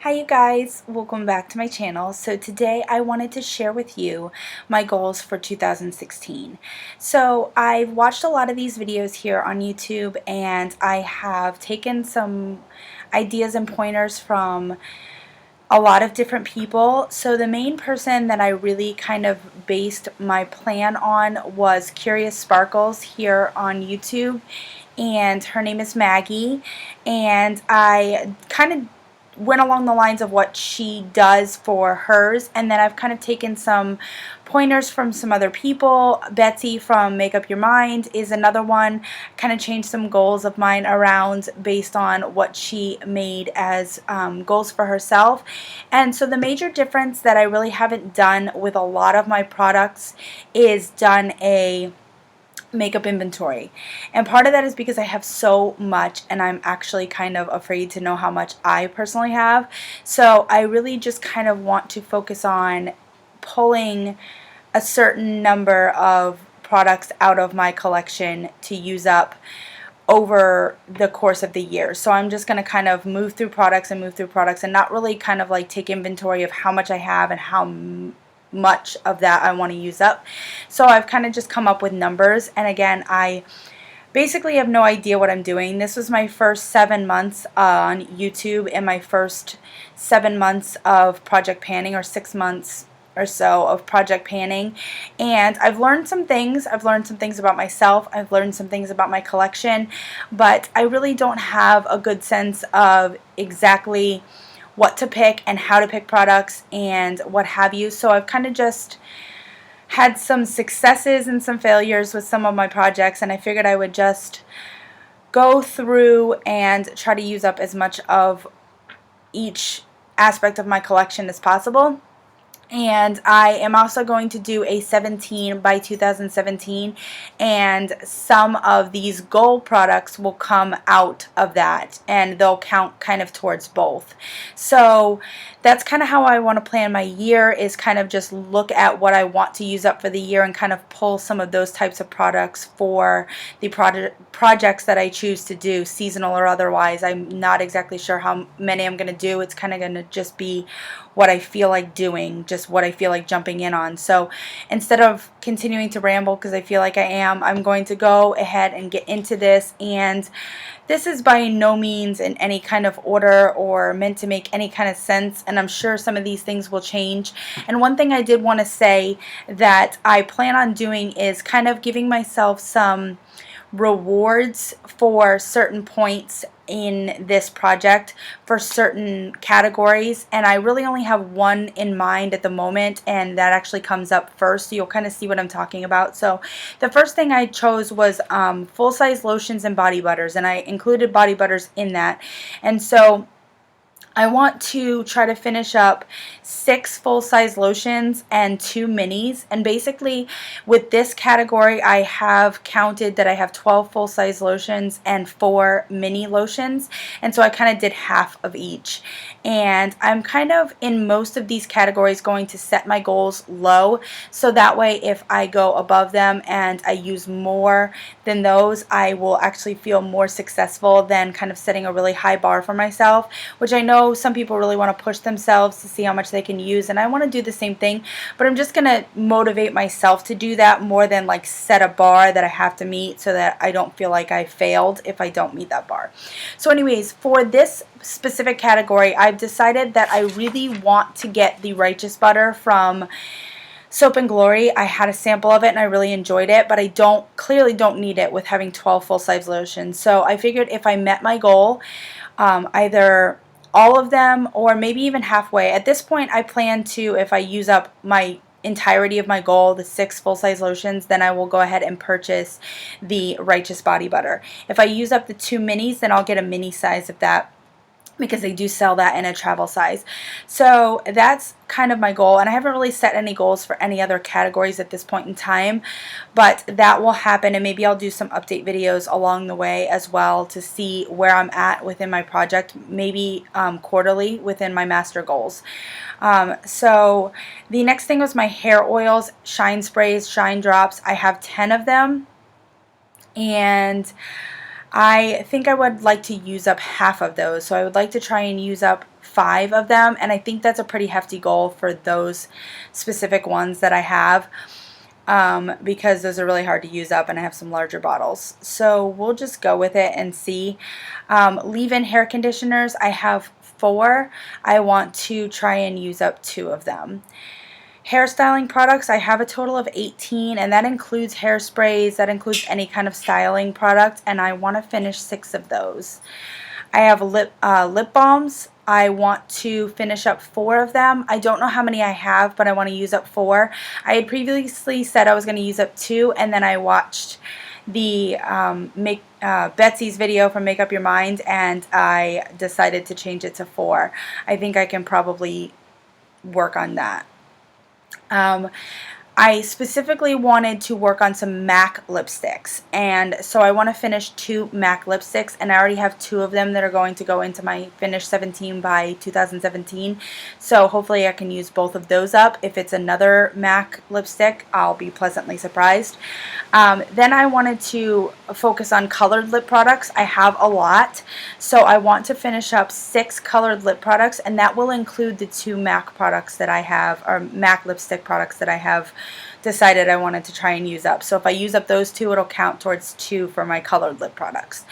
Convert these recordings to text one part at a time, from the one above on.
Hi you guys, welcome back to my channel. So today I wanted to share with you my goals for 2016. So I've watched a lot of these videos here on YouTube and I have taken some ideas and pointers from a lot of different people. So the main person that I really kind of based my plan on was Curious Sparkles here on YouTube, and her name is Maggie, and I kind of went along the lines of what she does for hers, and then I've kind of taken some pointers from some other people. Betsy from Make Up Your Mind is another one. Kind of changed some goals of mine around based on what she made as goals for herself. And so the major difference that I really haven't done with a lot of my products is done a makeup inventory, and part of that is because I have so much and I'm actually kind of afraid to know how much I personally have. So I really just kind of want to focus on pulling a certain number of products out of my collection to use up over the course of the year. So I'm just going to kind of move through products and not really kind of like take inventory of how much I have and how much of that I want to use up. So I've kind of just come up with numbers, and again, I basically have no idea what I'm doing. This was my first 7 months on YouTube and my first 7 months of project panning, or 6 months or so of project panning, and I've learned some things. I've learned some things about myself. I've learned some things about my collection, but I really don't have a good sense of exactly what to pick and how to pick products and what have you. So I've kind of just had some successes and some failures with some of my projects, and I figured I would just go through and try to use up as much of each aspect of my collection as possible. And I am also going to do a 17 by 2017, and some of these goal products will come out of that, and they'll count kind of towards both. So that's kind of how I want to plan my year, is kind of just look at what I want to use up for the year and kind of pull some of those types of products for the projects that I choose to do, seasonal or otherwise. I'm not exactly sure how many I'm going to do. It's kind of going to just be what I feel like doing, just what I feel like jumping in on. So instead of continuing to ramble, because I feel like I am, I'm going to go ahead and get into this. And this is by no means in any kind of order or meant to make any kind of sense, and I'm sure some of these things will change. And one thing I did want to say that I plan on doing is kind of giving myself some rewards for certain points in this project for certain categories, and I really only have one in mind at the moment, and that actually comes up first, so you'll kind of see what I'm talking about. So the first thing I chose was full-size lotions and body butters, and I included body butters in that. And so I want to try to finish up 6 full-size lotions and 2 minis. And basically with this category, I have counted that I have 12 full-size lotions and 4 mini lotions. And so I kind of did half of each. And I'm kind of in most of these categories going to set my goals low, so that way if I go above them and I use more than those, I will actually feel more successful than kind of setting a really high bar for myself, which I know some people really want to push themselves to see how much they can use, and I want to do the same thing, but I'm just going to motivate myself to do that more than like set a bar that I have to meet, so that I don't feel like I failed if I don't meet that bar. So anyways, for this specific category, I've decided that I really want to get the Righteous Butter from Soap and Glory. I had a sample of it and I really enjoyed it, but I clearly don't need it with having 12 full-size lotions. So I figured if I met my goal, either all of them or maybe even halfway. At this point, I plan to, if I use up my entirety of my goal, the 6 full-size lotions, then I will go ahead and purchase the Righteous Body Butter. If I use up the 2 minis, then I'll get a mini size of that, because they do sell that in a travel size. So that's kind of my goal, and I haven't really set any goals for any other categories at this point in time, but that will happen, and maybe I'll do some update videos along the way as well to see where I'm at within my project, maybe quarterly within my master goals. So the next thing was my hair oils, shine sprays, shine drops. I have 10 of them, and I think I would like to use up half of those. So I would like to try and use up 5 of them, and I think that's a pretty hefty goal for those specific ones that I have, because those are really hard to use up and I have some larger bottles. So we'll just go with it and see. Leave-in hair conditioners, I have 4. I want to try and use up 2 of them. Hairstyling products, I have a total of 18, and that includes hairsprays, that includes any kind of styling product, and I want to finish 6 of those. I have lip balms. I want to finish up 4 of them. I don't know how many I have, but I want to use up 4. I had previously said I was going to use up 2, and then I watched the Betsy's video from Make Up Your Mind, and I decided to change it to 4. I think I can probably work on that. I specifically wanted to work on some MAC lipsticks, and so I want to finish 2 MAC lipsticks, and I already have 2 of them that are going to go into my Finish 17 by 2017, so hopefully I can use both of those up. If it's another MAC lipstick, I'll be pleasantly surprised. Then I wanted to focus on colored lip products. I have a lot, so I want to finish up 6 colored lip products, and that will include the 2 MAC products that I have, or MAC lipstick products that I have decided I wanted to try and use up. So if I use up those 2, it'll count towards 2 for my colored lip products.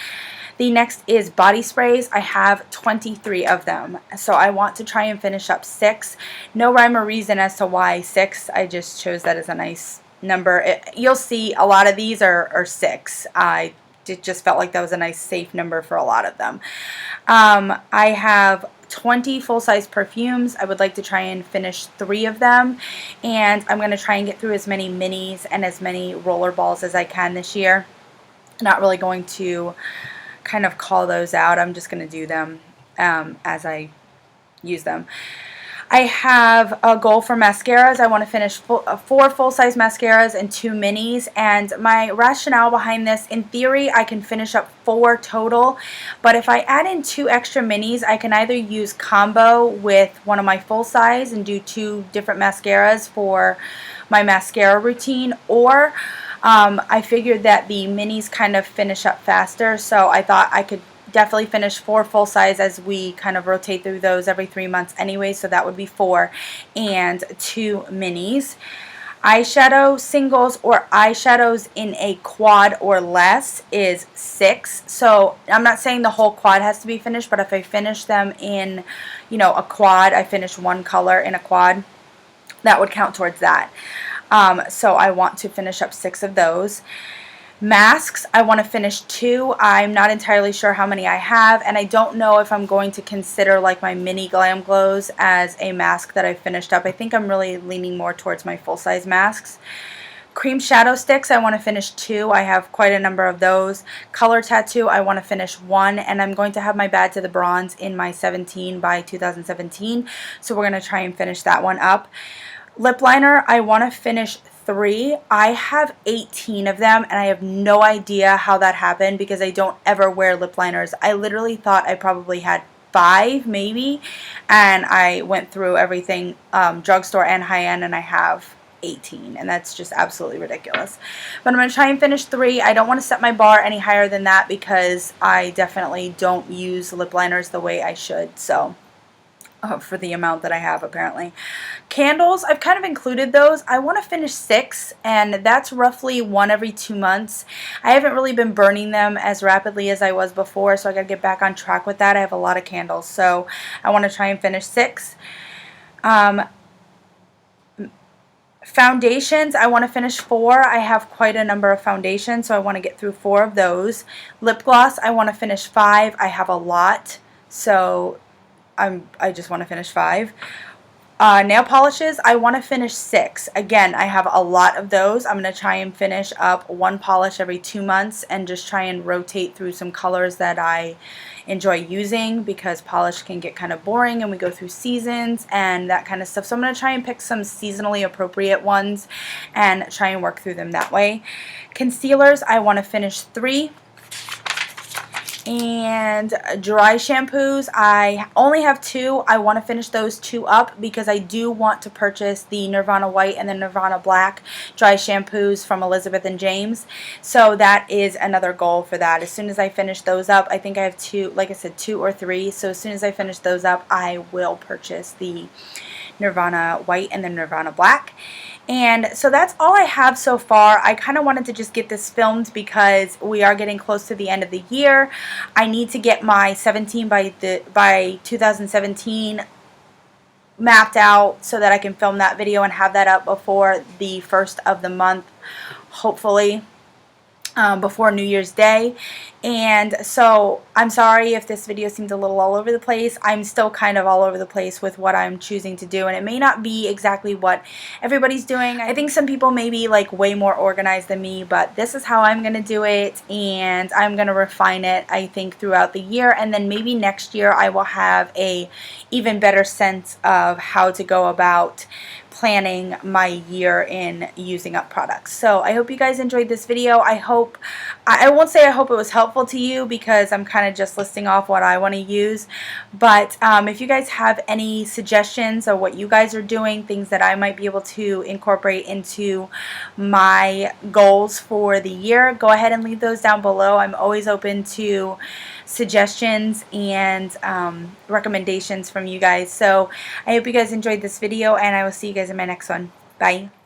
The next is body sprays. I have 23 of them, so I want to try and finish up 6. No rhyme or reason as to why 6. I just chose that as a nice number. You'll see a lot of these are 6. It just felt like that was a nice safe number for a lot of them. I have 20 full-size perfumes. I would like to try and finish 3 of them, and I'm going to try and get through as many minis and as many roller balls as I can this year. Not really going to kind of call those out. I'm just going to do them as I use them. I have a goal for mascaras. I want to finish 4 full-size mascaras and 2 minis, and my rationale behind this, in theory, I can finish up 4 total, but if I add in 2 extra minis, I can either use combo with one of my full-size and do 2 different mascaras for my mascara routine, or I figured that the minis kind of finish up faster, so I thought I could definitely finish 4 full size as we kind of rotate through those every 3 months anyway, so that would be 4, and 2 minis. Eyeshadow singles or eyeshadows in a quad or less is 6. So I'm not saying the whole quad has to be finished, but if I finish them in, you know, a quad, I finish 1 color in a quad, that would count towards that. So I want to finish up 6 of those. Masks, I want to finish 2. I'm not entirely sure how many I have, and I don't know if I'm going to consider like my mini Glam Glows as a mask that I finished up. I think I'm really leaning more towards my full-size masks. Cream shadow sticks, I want to finish 2. I have quite a number of those. Color tattoo, I want to finish 1, and I'm going to have my Bad to the Bronze in my 17 by 2017, so we're going to try and finish that one up. Lip liner, I want to finish 3. I have 18 of them, and I have no idea how that happened because I don't ever wear lip liners. I literally thought I probably had 5 maybe, and I went through everything, drugstore and high-end, and I have 18, and that's just absolutely ridiculous. But I'm going to try and finish 3. I don't want to set my bar any higher than that because I definitely don't use lip liners the way I should, so for the amount that I have apparently. Candles, I've kind of included those. I want to finish 6, and that's roughly 1 every 2 months. I haven't really been burning them as rapidly as I was before, so I got to get back on track with that. I have a lot of candles, so I want to try and finish 6. Foundations, I want to finish 4. I have quite a number of foundations, so I want to get through 4 of those. Lip gloss, I want to finish 5. I have a lot, so I just want to finish 5. Nail polishes, I want to finish 6. Again, I have a lot of those. I'm going to try and finish up 1 polish every 2 months and just try and rotate through some colors that I enjoy using because polish can get kind of boring and we go through seasons and that kind of stuff. So I'm going to try and pick some seasonally appropriate ones and try and work through them that way. Concealers, I want to finish 3. And dry shampoos, I only have 2. I want to finish those 2 up because I do want to purchase the Nirvana White and the Nirvana Black dry shampoos from Elizabeth and James. So that is another goal for that. As soon as I finish those up, I think I have 2, like I said, 2 or 3. So as soon as I finish those up, I will purchase the Nirvana White and the Nirvana Black. And so that's all I have so far. I kind of wanted to just get this filmed because we are getting close to the end of the year. I need to get my 17 by 2017 mapped out so that I can film that video and have that up before the first of the month, hopefully. Before New Year's Day. And so I'm sorry if this video seems a little all over the place. I'm still kind of all over the place with what I'm choosing to do, and it may not be exactly what everybody's doing. I think some people may be like way more organized than me, but this is how I'm going to do it, and I'm going to refine it, I think, throughout the year, and then maybe next year I will have a even better sense of how to go about planning my year in using up products. So I hope you guys enjoyed this video. I won't say I hope it was helpful to you because I'm kind of just listing off what I want to use, but if you guys have any suggestions or what you guys are doing, things that I might be able to incorporate into my goals for the year, go ahead and leave those down below. I'm always open to suggestions and recommendations from you guys. So I hope you guys enjoyed this video, and I will see you guys in my next one. Bye.